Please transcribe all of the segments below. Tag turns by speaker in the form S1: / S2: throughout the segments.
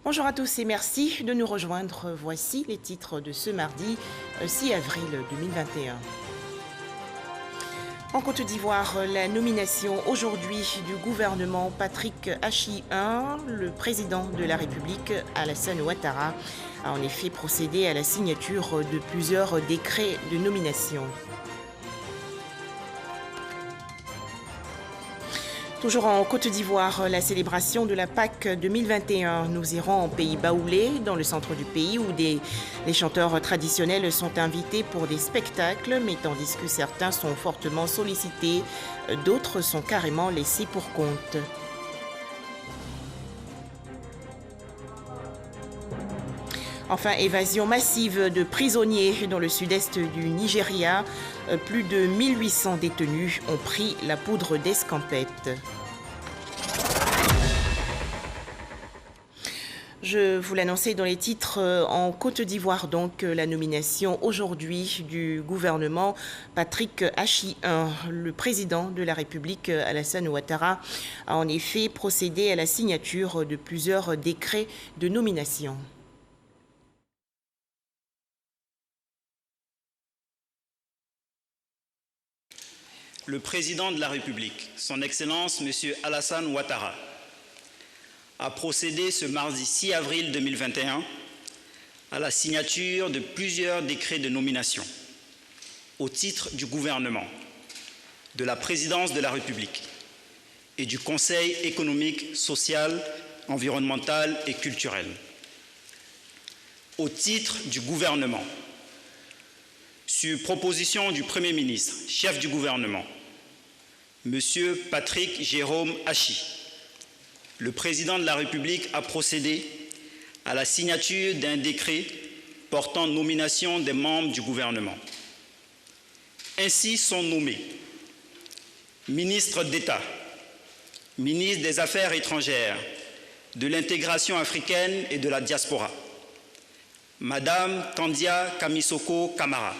S1: Bonjour à tous et merci de nous rejoindre. Voici les titres de ce mardi 6 avril 2021. En Côte d'Ivoire, la nomination aujourd'hui du gouvernement Patrick Achi I, le président de la République Alassane Ouattara, a en effet procédé à la signature de plusieurs décrets de nomination. Toujours en Côte d'Ivoire, la célébration de la Pâques 2021. Nous irons en pays baoulé, dans le centre du pays, où les chanteurs traditionnels sont invités pour des spectacles, mais tandis que certains sont fortement sollicités, d'autres sont carrément laissés pour compte. Enfin, évasion massive de prisonniers dans le sud-est du Nigeria. Plus de 1800 détenus ont pris la poudre d'escampette. Je vous l'annonçais dans les titres, en Côte d'Ivoire, donc la nomination aujourd'hui du gouvernement Patrick Achi I, le président de la République Alassane Ouattara, a en effet procédé à la signature de plusieurs décrets de nomination.
S2: Le président de la République, son Excellence M. Alassane Ouattara, a procédé ce mardi 6 avril 2021 à la signature de plusieurs décrets de nomination au titre du gouvernement, de la présidence de la République et du Conseil économique, social, environnemental et culturel. Au titre du gouvernement, sur proposition du Premier ministre, chef du gouvernement, M. Patrick Jérôme Achi, le président de la République a procédé à la signature d'un décret portant nomination des membres du gouvernement. Ainsi sont nommés ministre d'État, ministre des Affaires étrangères, de l'intégration africaine et de la diaspora, Madame Tandia Kamisoko Kamara,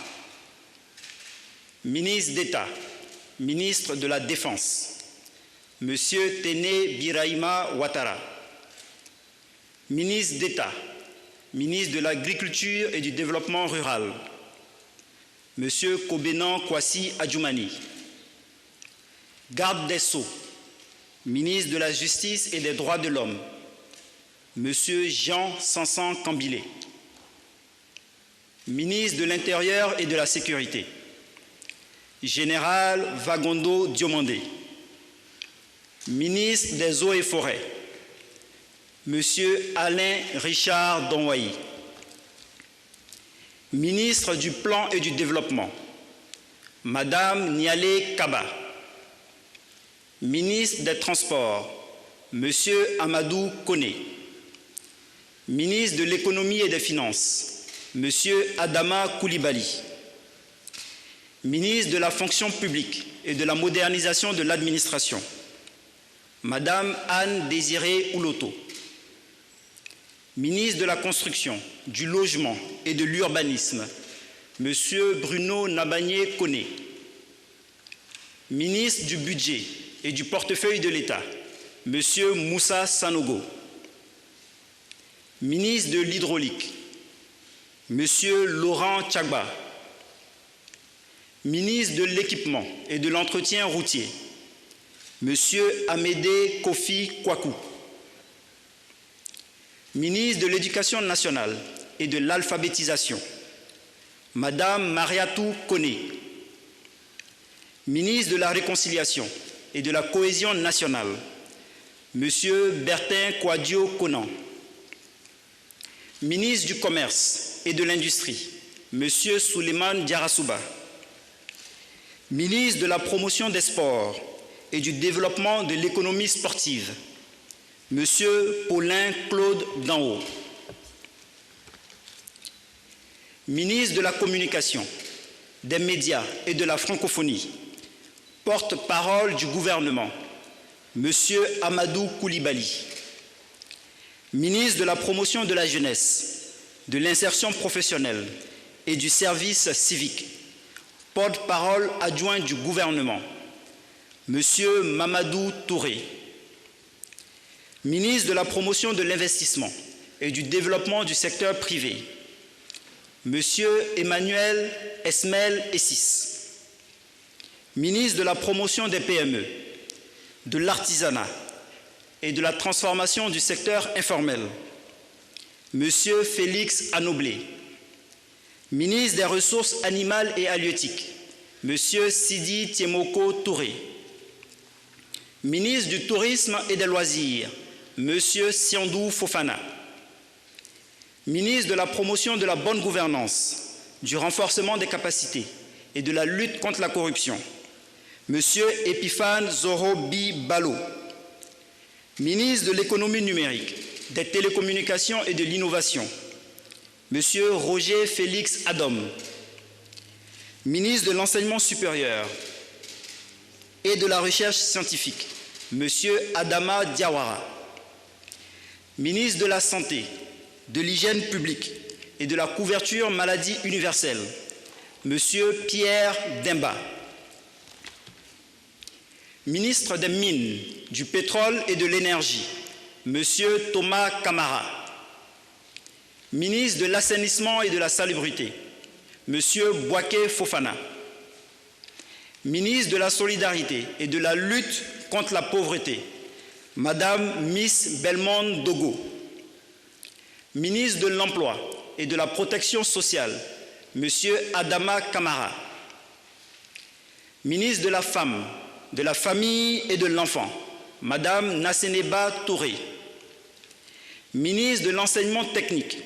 S2: ministre d'État, ministre de la Défense, Monsieur Téné Birahima Ouattara, ministre d'État, ministre de l'Agriculture et du Développement rural, Monsieur Kobenan Kwasi Adjoumani, garde des Sceaux, ministre de la Justice et des Droits de l'Homme, Monsieur Jean Sansan Kambilé, ministre de l'Intérieur et de la Sécurité, Général Vagondo Diomandé, ministre des Eaux et Forêts, Monsieur Alain Richard Donwayi, ministre du Plan et du Développement, Madame Nialé Kaba, ministre des Transports, Monsieur Amadou Koné, ministre de l'Économie et des Finances, Monsieur Adama Koulibaly, ministre de la Fonction publique et de la modernisation de l'administration, Madame Anne Désirée Ouloto, ministre de la Construction, du Logement et de l'Urbanisme, Monsieur Bruno Nabagné Koné, ministre du Budget et du Portefeuille de l'État, Monsieur Moussa Sanogo, ministre de l'Hydraulique, Monsieur Laurent Tchagba, ministre de l'Équipement et de l'Entretien routier, Monsieur Amédé Kofi Kwaku, ministre de l'Éducation nationale et de l'Alphabétisation, Madame Mariatou Koné, ministre de la Réconciliation et de la Cohésion nationale, Monsieur Bertin Kouadio Konan, ministre du Commerce et de l'Industrie, Monsieur Souleymane Diarasouba, ministre de la Promotion des Sports et du Développement de l'économie sportive, Monsieur Paulin Claude Danhaut, ministre de la Communication, des Médias et de la Francophonie, porte-parole du gouvernement, Monsieur Amadou Koulibaly, ministre de la Promotion de la Jeunesse, de l'Insertion professionnelle et du Service civique, porte-parole adjoint du gouvernement, Monsieur Mamadou Touré, ministre de la Promotion de l'Investissement et du développement du secteur privé, M. Emmanuel Esmel Essis, ministre de la promotion des PME, de l'artisanat et de la transformation du secteur informel, M. Félix Anoblé, ministre des Ressources animales et halieutiques, M. Sidi Tiemoko Touré, ministre du Tourisme et des Loisirs, M. Siandou Fofana, ministre de la promotion de la bonne gouvernance, du renforcement des capacités et de la lutte contre la corruption, M. Epiphane Zorobi Balo, ministre de l'économie numérique, des télécommunications et de l'innovation, M. Roger Félix Adom, ministre de l'enseignement supérieur et de la recherche scientifique, M. Adama Diawara, ministre de la Santé, de l'Hygiène publique et de la couverture maladie universelle, M. Pierre Demba, ministre des Mines, du Pétrole et de l'Énergie, M. Thomas Camara, ministre de l'Assainissement et de la Salubrité, M. Boaké Fofana, ministre de la Solidarité et de la lutte contre la pauvreté, Madame Miss Belmond Dogo, ministre de l'Emploi et de la Protection sociale, M. Adama Camara, ministre de la Femme, de la Famille et de l'Enfant, Madame Nasseneba Touré, ministre de l'Enseignement technique,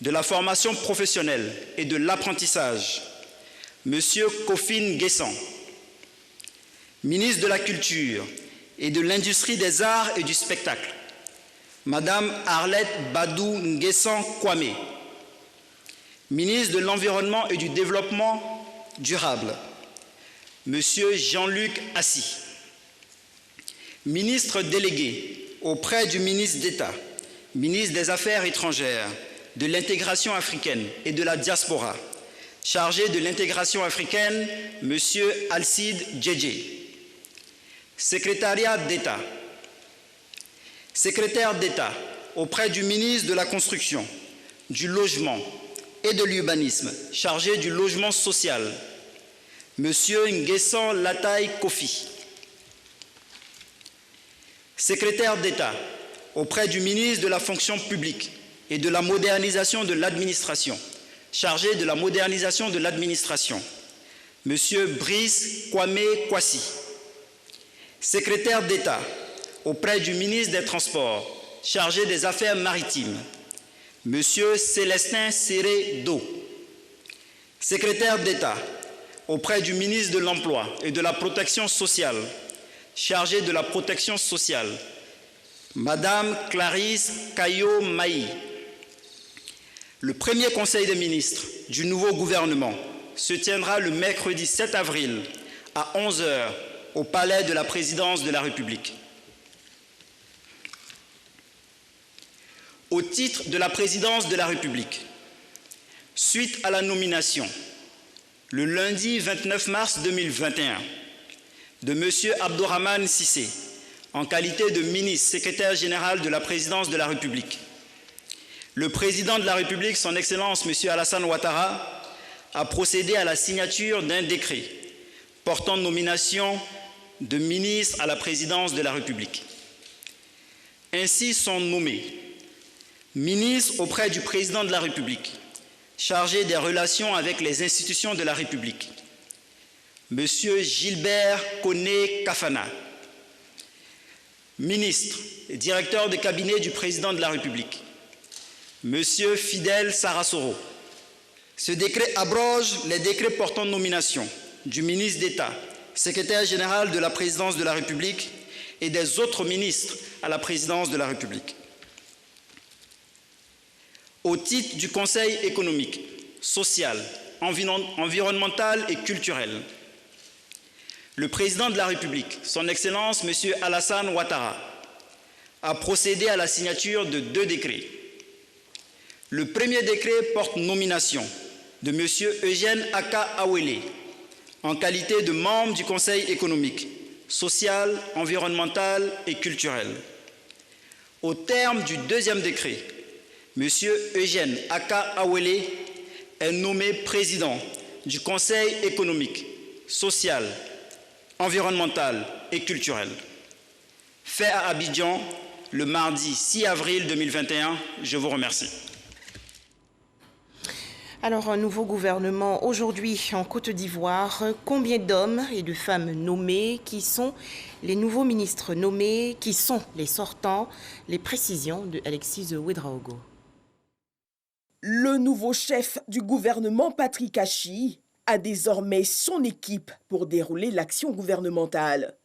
S2: de la formation professionnelle et de l'apprentissage, M. Kofin Guessan, ministre de la Culture et de l'Industrie des Arts et du Spectacle, Madame Arlette Badou Nguessan Kwame, ministre de l'Environnement et du Développement durable, Monsieur Jean-Luc Assy, ministre délégué auprès du ministre d'État, ministre des Affaires étrangères, de l'intégration africaine et de la diaspora, chargé de l'intégration africaine, Monsieur Alcide Djedje, secrétaire d'État auprès du ministre de la Construction, du Logement et de l'Urbanisme, chargé du logement social, Monsieur Nguessan Lataï Kofi, secrétaire d'État auprès du ministre de la Fonction publique et de la modernisation de l'administration, chargé de la modernisation de l'administration, Monsieur Brice Kwame Kwasi, secrétaire d'État auprès du ministre des Transports, chargé des Affaires maritimes, Monsieur Célestin Serré Do, secrétaire d'État auprès du ministre de l'Emploi et de la Protection sociale, chargé de la protection sociale, Madame Clarisse Kayo Maï. Le premier Conseil des ministres du nouveau gouvernement se tiendra le mercredi 7 avril à 11 h au Palais de la Présidence de la République. Au titre de la Présidence de la République, suite à la nomination, le lundi 29 mars 2021, de M. Abdourahmane Cissé, en qualité de ministre secrétaire général de la Présidence de la République, le Président de la République, son Excellence M. Alassane Ouattara, a procédé à la signature d'un décret portant nomination de ministres à la Présidence de la République. Ainsi sont nommés ministres auprès du Président de la République, chargé des relations avec les institutions de la République, M. Gilbert Koné Kafana, ministre et directeur de cabinet du Président de la République, M. Fidel Sarasoro. Ce décret abroge les décrets portant nomination du ministre d'État, secrétaire général de la Présidence de la République et des autres ministres à la Présidence de la République. Au titre du Conseil économique, social, environnemental et culturel, le Président de la République, son Excellence M. Alassane Ouattara, a procédé à la signature de 2 décrets. Le premier décret porte nomination de M. Eugène Aka Awele en qualité de membre du Conseil économique, social, environnemental et culturel. Au terme du deuxième décret, M. Eugène Aka Awele est nommé président du Conseil économique, social, environnemental et culturel. Fait à Abidjan le mardi 6 avril 2021. Je vous remercie.
S1: Alors, un nouveau gouvernement aujourd'hui en Côte d'Ivoire. Combien d'hommes et de femmes nommés? Qui sont les nouveaux ministres nommés? Qui sont les sortants? Les précisions de Alexis Ouedraogo.
S3: Le nouveau chef du gouvernement, Patrick Achi, a désormais son équipe pour dérouler l'action gouvernementale.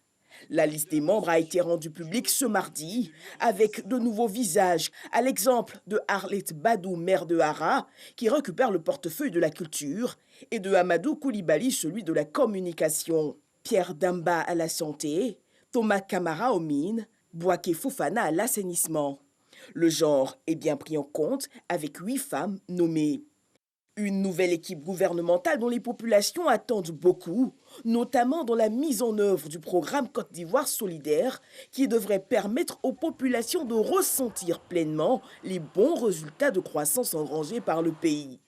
S3: La liste des membres a été rendue publique ce mardi avec de nouveaux visages, à l'exemple de Arlet Badou, maire de Hara, qui récupère le portefeuille de la culture, et de Amadou Koulibaly, celui de la communication. Pierre Damba à la santé, Thomas Camara aux mines, Bouaké Fofana à l'assainissement. Le genre est bien pris en compte avec 8 femmes nommées. Une nouvelle équipe gouvernementale dont les populations attendent beaucoup, notamment dans la mise en œuvre du programme Côte d'Ivoire solidaire qui devrait permettre aux populations de ressentir pleinement les bons résultats de croissance engrangés par le pays.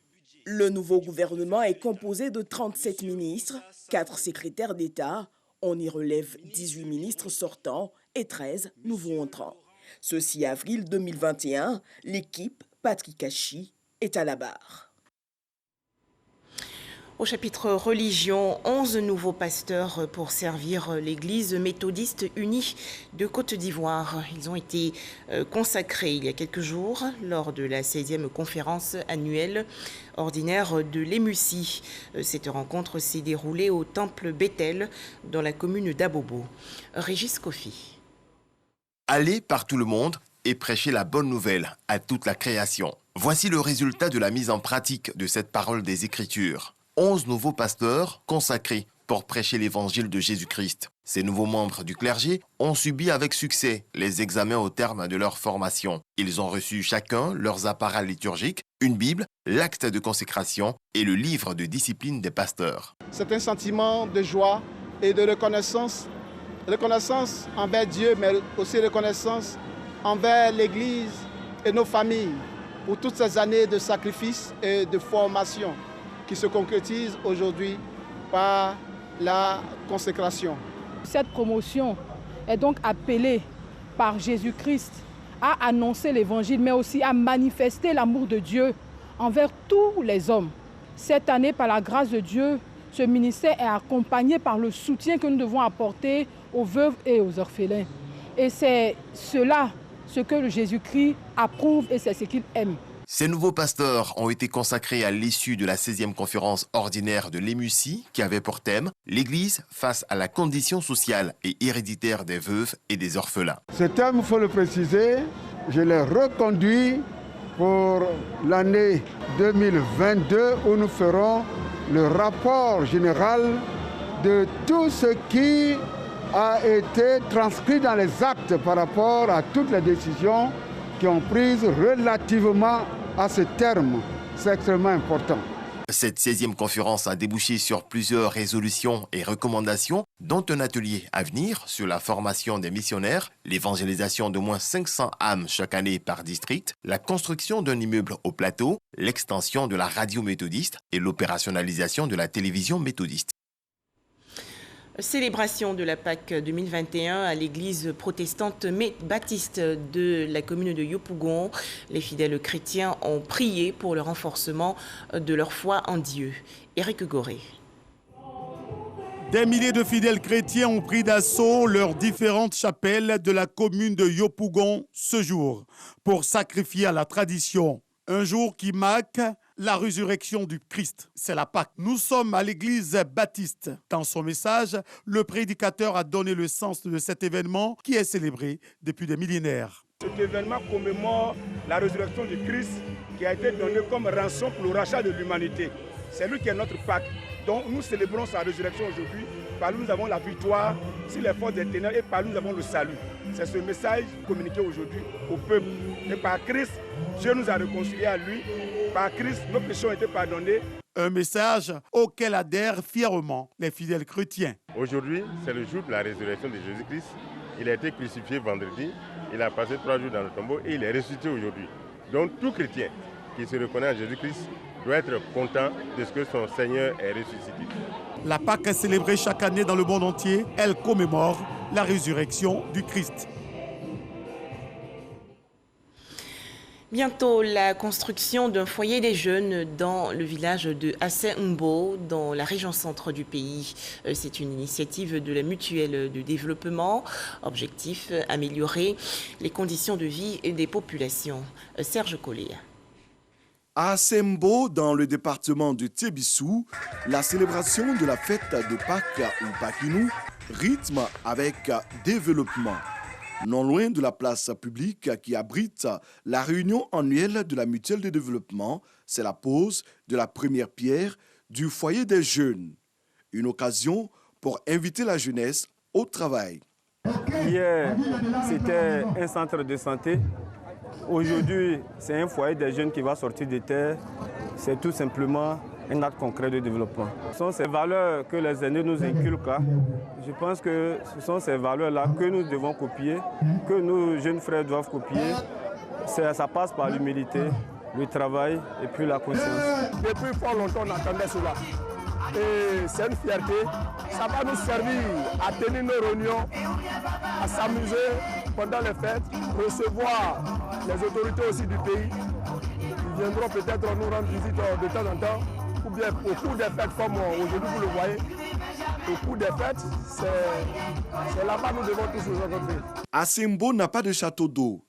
S3: Le nouveau gouvernement est composé de 37 ministres, 4 secrétaires d'État. On y relève 18 ministres sortants et 13 nouveaux entrants. Ce 6 avril 2021, l'équipe Patrick Achi est à la barre.
S1: Au chapitre religion, 11 nouveaux pasteurs pour servir l'église méthodiste unie de Côte d'Ivoire. Ils ont été consacrés il y a quelques jours lors de la 16e conférence annuelle ordinaire de l'Émussie. Cette rencontre s'est déroulée au temple Bethel dans la commune d'Abobo. Régis Kofi.
S4: Aller par tout le monde et prêcher la bonne nouvelle à toute la création. Voici le résultat de la mise en pratique de cette parole des Écritures. 11 nouveaux pasteurs consacrés pour prêcher l'évangile de Jésus-Christ. Ces nouveaux membres du clergé ont subi avec succès les examens au terme de leur formation. Ils ont reçu chacun leurs apparats liturgiques, une Bible, l'acte de consécration et le livre de discipline des pasteurs.
S5: C'est un sentiment de joie et de reconnaissance envers Dieu, mais aussi reconnaissance envers l'Église et nos familles pour toutes ces années de sacrifice et de formation qui se concrétise aujourd'hui par la consécration.
S6: Cette promotion est donc appelée par Jésus-Christ à annoncer l'évangile, mais aussi à manifester l'amour de Dieu envers tous les hommes. Cette année, par la grâce de Dieu, ce ministère est accompagné par le soutien que nous devons apporter aux veuves et aux orphelins. Et c'est cela, ce que Jésus-Christ approuve et c'est ce qu'il aime.
S4: Ces nouveaux pasteurs ont été consacrés à l'issue de la 16e conférence ordinaire de l'Émussie qui avait pour thème « L'Église face à la condition sociale et héréditaire des veuves et des orphelins ».
S7: Ce thème, il faut le préciser, je l'ai reconduit pour l'année 2022 où nous ferons le rapport général de tout ce qui a été transcrit dans les actes par rapport à toutes les décisions qui ont prises relativement à ce terme. C'est extrêmement important.
S4: Cette 16e conférence a débouché sur plusieurs résolutions et recommandations, dont un atelier à venir sur la formation des missionnaires, l'évangélisation d'au moins 500 âmes chaque année par district, la construction d'un immeuble au plateau, l'extension de la radio méthodiste et l'opérationnalisation de la télévision méthodiste.
S1: Célébration de la Pâque 2021 à l'église protestante baptiste de la commune de Yopougon. Les fidèles chrétiens ont prié pour le renforcement de leur foi en Dieu. Éric Goré.
S8: Des milliers de fidèles chrétiens ont pris d'assaut leurs différentes chapelles de la commune de Yopougon ce jour pour sacrifier à la tradition. Un jour qui marque la résurrection du Christ, c'est la Pâque. Nous sommes à l'église baptiste. Dans son message, le prédicateur a donné le sens de cet événement qui est célébré depuis des millénaires.
S9: Cet événement commémore la résurrection du Christ qui a été donné comme rançon pour le rachat de l'humanité. C'est lui qui est notre Pâque. Donc nous célébrons sa résurrection aujourd'hui. Par lui nous avons la victoire sur les forces des ténèbres et par lui nous avons le salut. C'est ce message communiqué aujourd'hui au peuple. Et par Christ, Dieu nous a réconciliés à lui. Par Christ, nos péchés ont été pardonnés.
S8: Un message auquel adhèrent fièrement les fidèles chrétiens.
S10: Aujourd'hui, c'est le jour de la résurrection de Jésus-Christ. Il a été crucifié vendredi. Il a passé 3 jours dans le tombeau et il est ressuscité aujourd'hui. Donc tout chrétien qui se reconnaît en Jésus-Christ doit être content de ce que son Seigneur est ressuscité.
S8: La Pâque est célébrée chaque année dans le monde entier. Elle commémore la résurrection du Christ.
S1: Bientôt, la construction d'un foyer des jeunes dans le village de Assé-Mbo, dans la région centre du pays. C'est une initiative de la mutuelle de développement. Objectif, améliorer les conditions de vie des populations. Serge Collier.
S11: À Assé-Mbo, dans le département de Tébissou, la célébration de la fête de Pâques ou Pakinou rythme avec développement. Non loin de la place publique qui abrite la réunion annuelle de la mutuelle de développement, c'est la pose de la première pierre du foyer des jeunes. Une occasion pour inviter la jeunesse au travail.
S12: Hier, c'était un centre de santé. Aujourd'hui, c'est un foyer des jeunes qui va sortir de terre. C'est tout simplement un acte concret de développement. Ce sont ces valeurs que les aînés nous inculquent. Je pense que ce sont ces valeurs-là que nous devons copier, que nos jeunes frères doivent copier. Ça passe par l'humilité, le travail et puis la conscience.
S9: Depuis fort longtemps, on attendait cela. Et c'est une fierté. Ça va nous servir à tenir nos réunions, à s'amuser pendant les fêtes, recevoir les autorités aussi du pays. Ils viendront peut-être nous rendre visite de temps en temps. Ou bien au cours des fêtes, comme aujourd'hui vous le voyez, au cours des fêtes, c'est là-bas que nous devons tous nous rencontrer.
S11: Assé-Mbo n'a pas de château d'eau,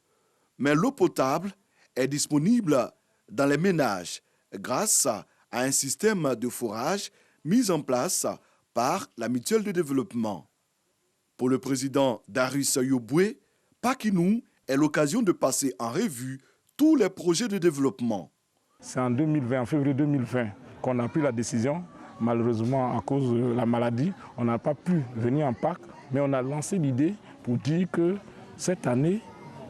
S11: mais l'eau potable est disponible dans les ménages grâce à un système de forage mis en place par la mutuelle de développement. Pour le président Darius Yoboué, Pakinou est l'occasion de passer en revue tous les projets de développement.
S13: C'est en 2020, en février 2020, qu'on a pris la décision. Malheureusement, à cause de la maladie, on n'a pas pu venir en Pâques, mais on a lancé l'idée pour dire que cette année,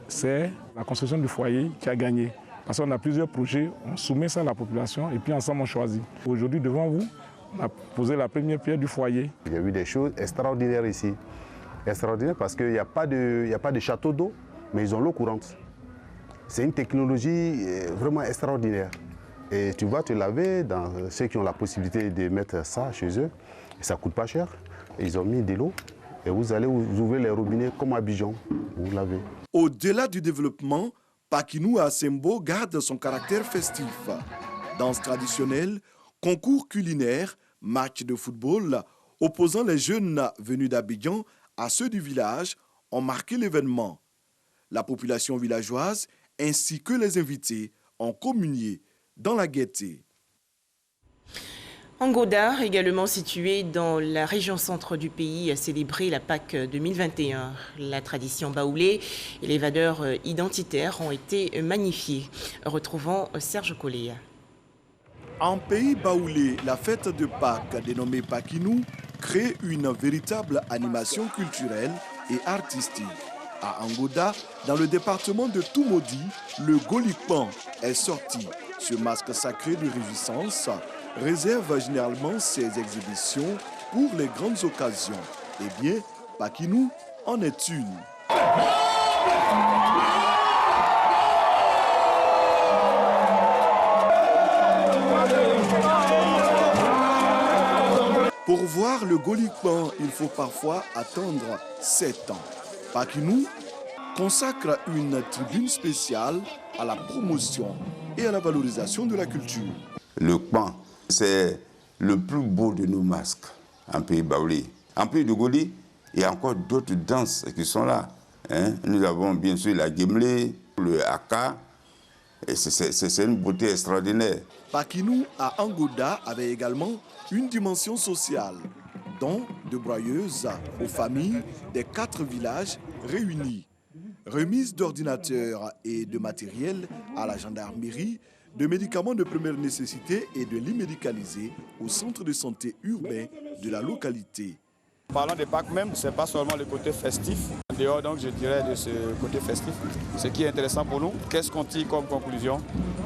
S13: c'est la construction du foyer qui a gagné. Parce qu'on a plusieurs projets, on soumet ça à la population et puis ensemble on choisit. Aujourd'hui, devant vous, on a posé la première pierre du foyer.
S14: Il y a eu des choses extraordinaires ici. Extraordinaires parce qu'il n'y a pas de château d'eau, mais ils ont l'eau courante. C'est une technologie vraiment extraordinaire. Et tu vas te laver dans ceux qui ont la possibilité de mettre ça chez eux. Et ça ne coûte pas cher. Ils ont mis de l'eau et vous allez vous ouvrir les robinets comme à Abidjan. Vous lavez.
S11: Au-delà du développement, Pakinou à Assé-Mbo garde son caractère festif. Danse traditionnelle, concours culinaire, match de football, opposant les jeunes venus d'Abidjan à ceux du village, ont marqué l'événement. La population villageoise ainsi que les invités ont communié dans la gaieté.
S1: Angoda, également situé dans la région centre du pays, a célébré la Pâque 2021. La tradition baoulée et les valeurs identitaires ont été magnifiées. Retrouvons Serge Collier.
S11: En pays baoulé, la fête de Pâques, dénommée Pakinou, crée une véritable animation culturelle et artistique. À Angoda, dans le département de Toumoudi, le Golikpan est sorti. Ce masque sacré de réjouissance réserve généralement ses exhibitions pour les grandes occasions. Eh bien, Pakinou en est une. Pour voir le Golikpan, il faut parfois attendre 7 ans. Pakinou consacre une tribune spéciale à la promotion et à la valorisation de la culture.
S15: Le Kpan, c'est le plus beau de nos masques en pays baoulé. En pays de Goli, il y a encore d'autres danses qui sont là. Nous avons bien sûr la Gemlé, le Haka. C'est une beauté extraordinaire.
S11: Pakinou à Angoda avait également une dimension sociale, dont de broyeuses aux familles des 4 villages réunis. Remise d'ordinateurs et de matériel à la gendarmerie, de médicaments de première nécessité et de lits médicalisés au centre de santé urbain de la localité.
S16: Parlant des Pâques même, ce n'est pas seulement le côté festif. En dehors, donc, je dirais, de ce côté festif, ce qui est intéressant pour nous, qu'est-ce qu'on tire comme conclusion?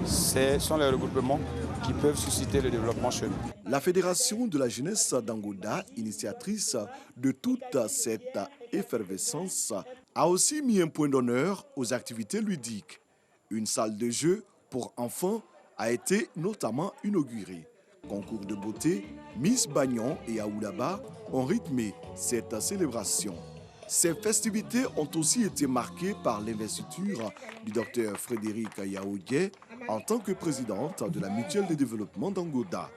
S16: Ce sont les regroupements qui peuvent susciter le développement chez nous.
S11: La Fédération de la jeunesse d'Angoda, initiatrice de toute cette effervescence, a aussi mis un point d'honneur aux activités ludiques. Une salle de jeu pour enfants a été notamment inaugurée. Concours de beauté, Miss Bagnon et Aoulaba ont rythmé cette célébration. Ces festivités ont aussi été marquées par l'investiture du docteur Frédéric Yaogué en tant que présidente de la Mutuelle de développement d'Angoda.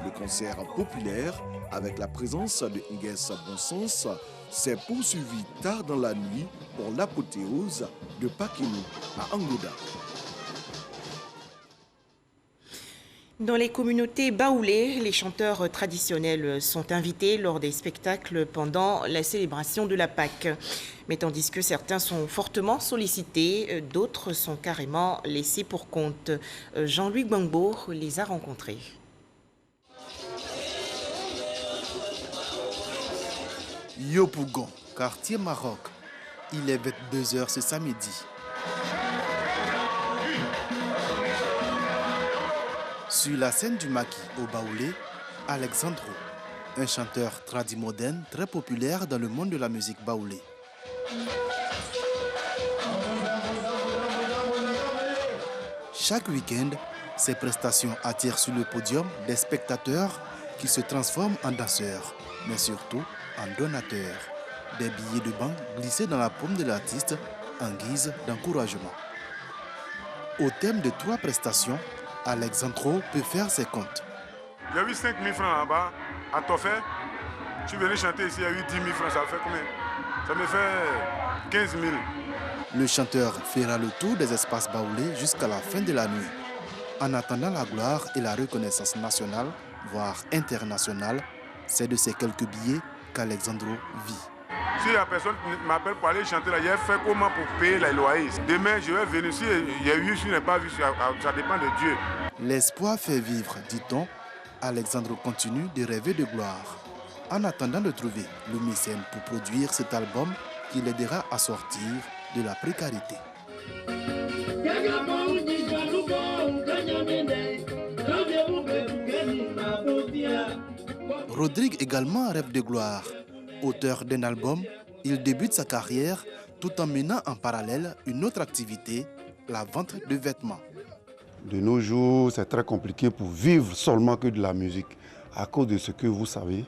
S11: Le concert populaire, avec la présence de Nguès Bonsens, s'est poursuivi tard dans la nuit pour l'apothéose de Pakinu à Angoda.
S1: Dans les communautés baoulées, les chanteurs traditionnels sont invités lors des spectacles pendant la célébration de la Pâque. Mais tandis que certains sont fortement sollicités, d'autres sont carrément laissés pour compte. Jean-Louis Gbangbo les a rencontrés.
S17: Yopougon, quartier Maroc. Il est 22h ce samedi. Sur la scène du maquis au Baoulé, Alexandro, un chanteur tradimoderne très populaire dans le monde de la musique baoulée. Chaque week-end, ses prestations attirent sur le podium des spectateurs qui se transforment en danseurs, mais surtout en donateurs. Des billets de banque glissés dans la paume de l'artiste en guise d'encouragement. Au thème de 3 prestations, Alexandro peut faire ses comptes.
S9: J'ai eu 5 000 francs là-bas, à Toffé. Je suis venu chanter ici, il y a eu 10 000 francs, ça fait combien? Ça me fait 15 000.
S17: Le chanteur fera le tour des espaces baoulés jusqu'à la fin de la nuit. En attendant la gloire et la reconnaissance nationale, voire internationale, c'est de ces quelques billets qu'Alexandro vit.
S9: Si la personne m'appelle pour aller chanter là, j'ai fait comment pour payer les loyers. Demain, je vais venir. Si il y a eu, si je n'ai pas vu, ça dépend de Dieu.
S17: L'espoir fait vivre, dit-on. Alexandro continue de rêver de gloire. En attendant de trouver le mécène pour produire cet album qui l'aidera à sortir de la précarité. Rodrigue également rêve de gloire. Auteur d'un album, il débute sa carrière tout en menant en parallèle une autre activité, la vente de vêtements.
S14: De nos jours, c'est très compliqué pour vivre seulement que de la musique. À cause de ce que vous savez,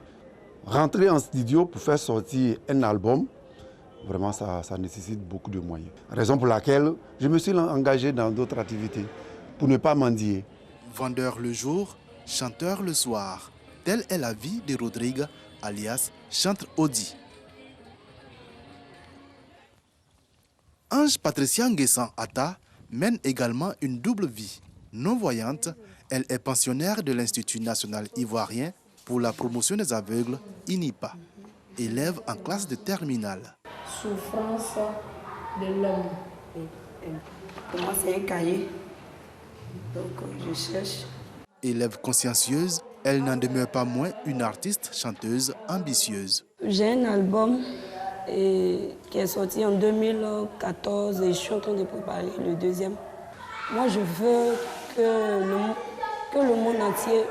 S14: rentrer en studio pour faire sortir un album, vraiment ça nécessite beaucoup de moyens. Raison pour laquelle je me suis engagé dans d'autres activités pour ne pas mendier.
S17: Vendeur le jour, chanteur le soir. Telle est la vie de Rodrigue, alias Chantre Audi. Ange Patricia Nguessan Atta mène également une double vie. Non-voyante, elle est pensionnaire de l'Institut national ivoirien pour la promotion des aveugles, INIPA, élève en classe de terminale.
S18: Souffrance de l'homme. Pour moi, c'est un cahier. Donc, je cherche.
S17: Élève consciencieuse, elle n'en demeure pas moins une artiste chanteuse ambitieuse.
S18: J'ai un album qui est sorti en 2014 et je suis en train de préparer le deuxième. Moi, je veux que le monde entier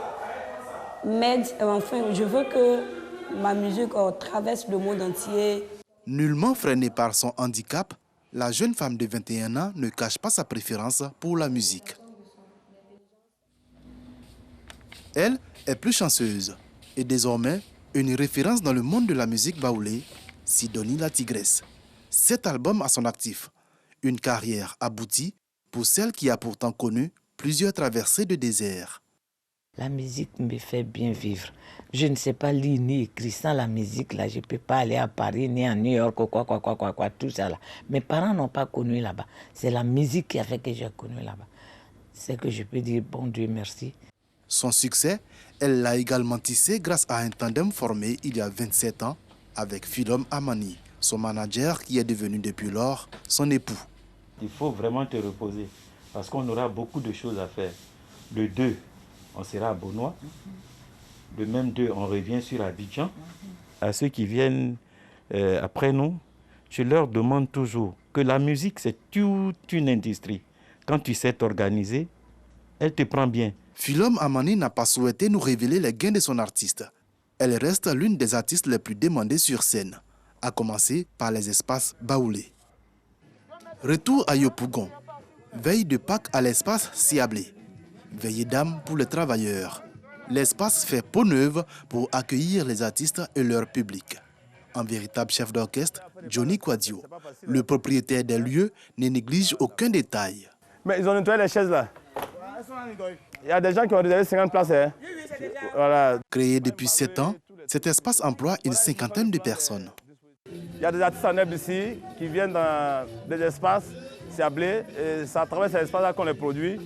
S18: m'aide. Enfin, je veux que ma musique traverse le monde entier.
S17: Nullement freinée par son handicap, la jeune femme de 21 ans ne cache pas sa préférence pour la musique. Elle est plus chanceuse et désormais une référence dans le monde de la musique baoulée, Sidonie la Tigresse. 7 albums à son actif, une carrière aboutie pour celle qui a pourtant connu plusieurs traversées de désert.
S19: La musique me fait bien vivre. Je ne sais pas lire ni écrire sans la musique, là. Je ne peux pas aller à Paris ni à New York, tout ça là. Mes parents n'ont pas connu là-bas. C'est la musique qui a fait que j'ai connu là-bas. C'est que je peux dire bon Dieu merci.
S17: Son succès, elle l'a également tissé grâce à un tandem formé il y a 27 ans avec Philom Amani, son manager qui est devenu depuis lors son époux.
S20: Il faut vraiment te reposer parce qu'on aura beaucoup de choses à faire. Le 2, on sera à Bonois. Le même 2, on revient sur Abidjan. À ceux qui viennent après nous, je leur demande toujours que la musique, c'est toute une industrie. Quand tu sais t'organiser, elle te prend bien.
S17: Philom Amani n'a pas souhaité nous révéler les gains de son artiste. Elle reste l'une des artistes les plus demandées sur scène, à commencer par les espaces baoulés. Retour à Yopougon. Veille de Pâques à l'espace Siablé. Veillée d'âme pour les travailleurs. L'espace fait peau neuve pour accueillir les artistes et leur public. Un véritable chef d'orchestre, Johnny Quadio. Le propriétaire des lieux ne néglige aucun détail.
S12: Mais ils ont nettoyé les chaises là. Il y a des gens qui ont réservé 50 places. Hein. Voilà.
S17: Créé depuis 7 ans, cet espace emploie une cinquantaine de personnes.
S12: Il y a des artistes en herbe ici qui viennent dans des espaces ciblés et c'est à travers ces espaces-là qu'on les produit.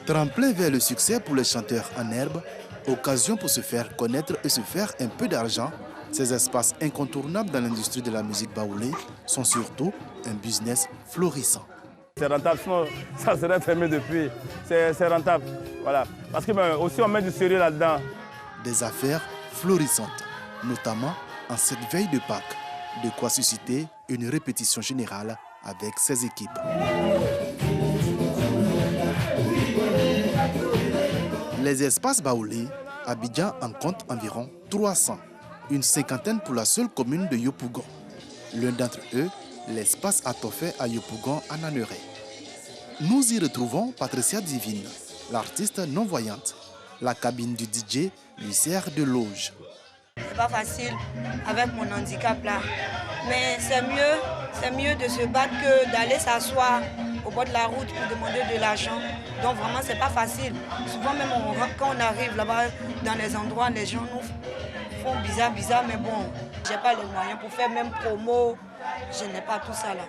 S17: Tremplin vers le succès pour les chanteurs en herbe, occasion pour se faire connaître et se faire un peu d'argent. Ces espaces incontournables dans l'industrie de la musique baoulée sont surtout un business florissant.
S12: C'est rentable, sinon ça serait fermé depuis. C'est rentable, voilà. Parce que aussi on met du sérieux là-dedans.
S17: Des affaires florissantes, notamment en cette veille de Pâques. De quoi susciter une répétition générale avec ses équipes. Les espaces baoulés, Abidjan en compte environ 300, une cinquantaine pour la seule commune de Yopougon. L'un d'entre eux, l'espace Atofé à Yopougon en Anneray. Nous y retrouvons Patricia Divine, l'artiste non-voyante. La cabine du DJ lui sert de loge.
S18: C'est pas facile avec mon handicap là, mais c'est mieux de se battre que d'aller s'asseoir au bord de la route pour demander de l'argent. Donc vraiment c'est pas facile. Souvent même quand on arrive là-bas dans les endroits, les gens nous font bizarre, mais bon, j'ai pas les moyens pour faire même promo, je n'ai pas tout ça là.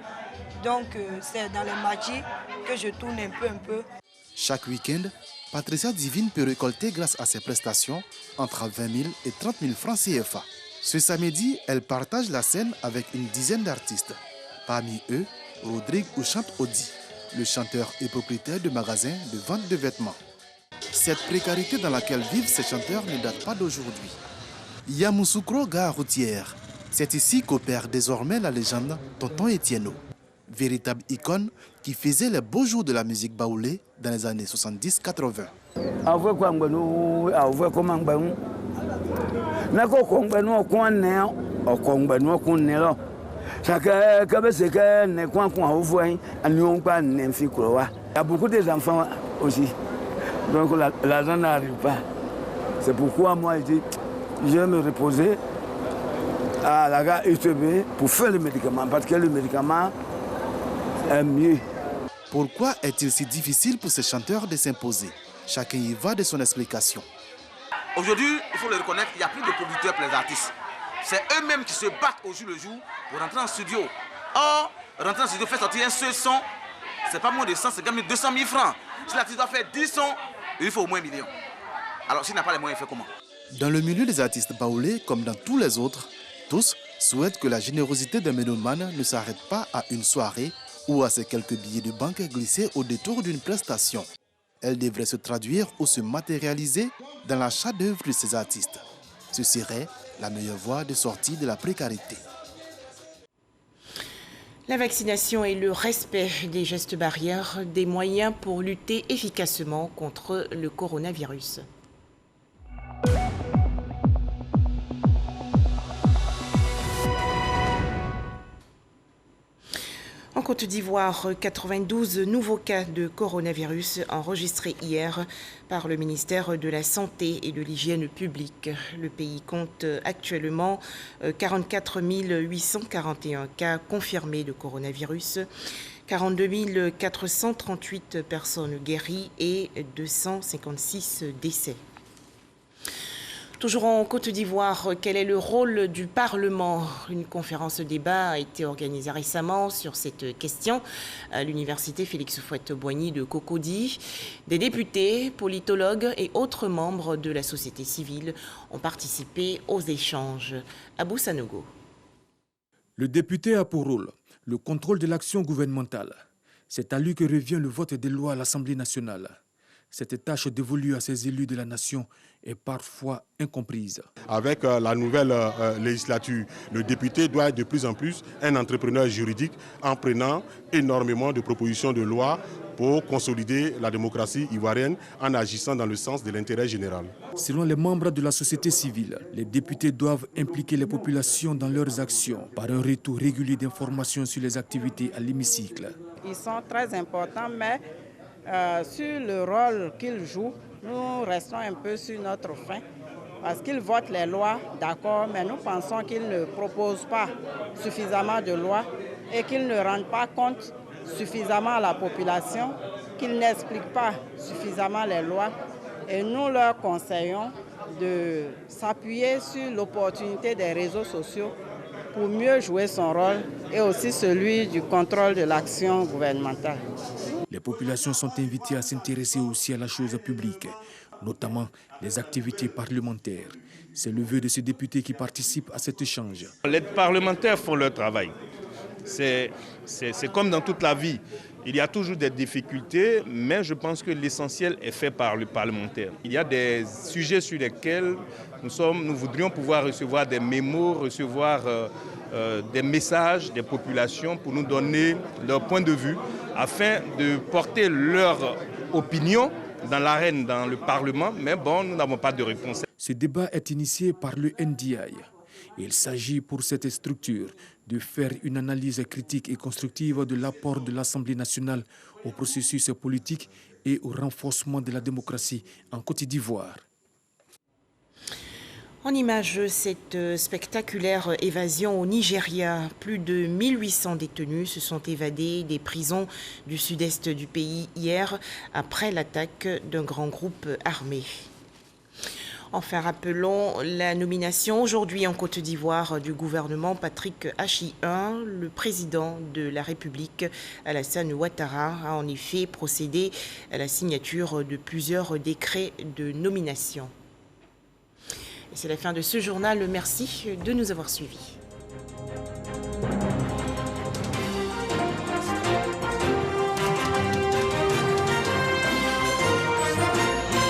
S18: Donc c'est dans les matchs que je tourne un peu.
S17: Chaque week-end, Patricia Divine peut récolter grâce à ses prestations entre 20 000 et 30 000 francs CFA. Ce samedi, elle partage la scène avec une dizaine d'artistes. Parmi eux, Rodrigue Ouchante Odi, le chanteur et propriétaire de magasins de vente de vêtements. Cette précarité dans laquelle vivent ces chanteurs ne date pas d'aujourd'hui. Yamoussoukro, gare routière. C'est ici qu'opère désormais la légende Tonton Etienneau. Véritable icône qui faisait les beaux jours de la musique baoulée dans les années 70-80.
S21: Il y a beaucoup d'enfants aussi, donc l'argent n'arrive pas. C'est pourquoi moi je dis, je vais me reposer à la gare UTB pour faire le médicament, parce que le médicament est mieux.
S17: Pourquoi est-il si difficile pour ces chanteurs de s'imposer? Chacun y va de son explication.
S22: Aujourd'hui, il faut le reconnaître, il n'y a plus de producteurs pour les artistes. C'est eux-mêmes qui se battent au jour le jour pour rentrer en studio. Or, rentrer en studio, faire sortir un seul son, c'est pas moins de 150 000, 200 000 francs. Si l'artiste doit faire 10 sons, il faut au moins 1 million. Alors, s'il n'a pas les moyens, il fait comment?
S17: Dans le milieu des artistes baoulés, comme dans tous les autres, tous souhaitent que la générosité d'un mélomane ne s'arrête pas à une soirée ou à ces quelques billets de banque glissés au détour d'une prestation. Elle devrait se traduire ou se matérialiser dans l'achat d'œuvres de ces artistes. Ce serait la meilleure voie de sortie de la précarité.
S1: La vaccination et le respect des gestes barrières, des moyens pour lutter efficacement contre le coronavirus. En Côte d'Ivoire, 92 nouveaux cas de coronavirus enregistrés hier par le ministère de la Santé et de l'Hygiène publique. Le pays compte actuellement 44 841 cas confirmés de coronavirus, 42 438 personnes guéries et 256 décès. Toujours en Côte d'Ivoire, quel est le rôle du Parlement? Une conférence débat a été organisée récemment sur cette question à l'université Félix Houphouët-Boigny de Cocody. Des députés, politologues et autres membres de la société civile ont participé aux échanges. Abou Sanogo.
S23: Le député a pour rôle le contrôle de l'action gouvernementale. C'est à lui que revient le vote des lois à l'Assemblée nationale. cette tâche dévolue à ces élus de la nation est parfois incomprise.
S2: Avec la nouvelle législature, le député doit être de plus en plus un entrepreneur juridique en prenant énormément de propositions de loi pour consolider la démocratie ivoirienne en agissant dans le sens de l'intérêt général.
S23: Selon les membres de la société civile, les députés doivent impliquer les populations dans leurs actions par un retour régulier d'informations sur les activités à l'hémicycle.
S3: Ils sont très importants, mais sur le rôle qu'ils jouent, nous restons un peu sur notre faim. Parce qu'ils votent les lois, d'accord, mais nous pensons qu'ils ne proposent pas suffisamment de lois et qu'ils ne rendent pas compte suffisamment à la population, qu'ils n'expliquent pas suffisamment les lois. Et nous leur conseillons de s'appuyer sur l'opportunité des réseaux sociaux pour mieux jouer son rôle et aussi celui du contrôle de l'action gouvernementale.
S23: Les populations sont invitées à s'intéresser aussi à la chose publique, notamment les activités parlementaires. C'est le vœu de ces députés qui participent à cet échange.
S5: Les parlementaires font leur travail. C'est comme dans toute la vie. Il y a toujours des difficultés, mais je pense que l'essentiel est fait par le parlementaire. Il y a des sujets sur lesquels nous voudrions pouvoir recevoir des mémos, recevoir des messages des populations pour nous donner leur point de vue, afin de porter leur opinion dans l'arène, dans le Parlement, mais bon, nous n'avons pas de réponse.
S23: Ce débat est initié par le NDI. Il s'agit pour cette structure de faire une analyse critique et constructive de l'apport de l'Assemblée nationale au processus politique et au renforcement de la démocratie en Côte d'Ivoire.
S1: En image, cette spectaculaire évasion au Nigeria. Plus de 1800 détenus se sont évadés des prisons du sud-est du pays hier après l'attaque d'un grand groupe armé. Enfin, rappelons la nomination aujourd'hui en Côte d'Ivoire du gouvernement Patrick H.I.1. Le président de la République, Alassane Ouattara, a en effet procédé à la signature de plusieurs décrets de nomination. Et c'est la fin de ce journal. Merci de nous avoir suivis.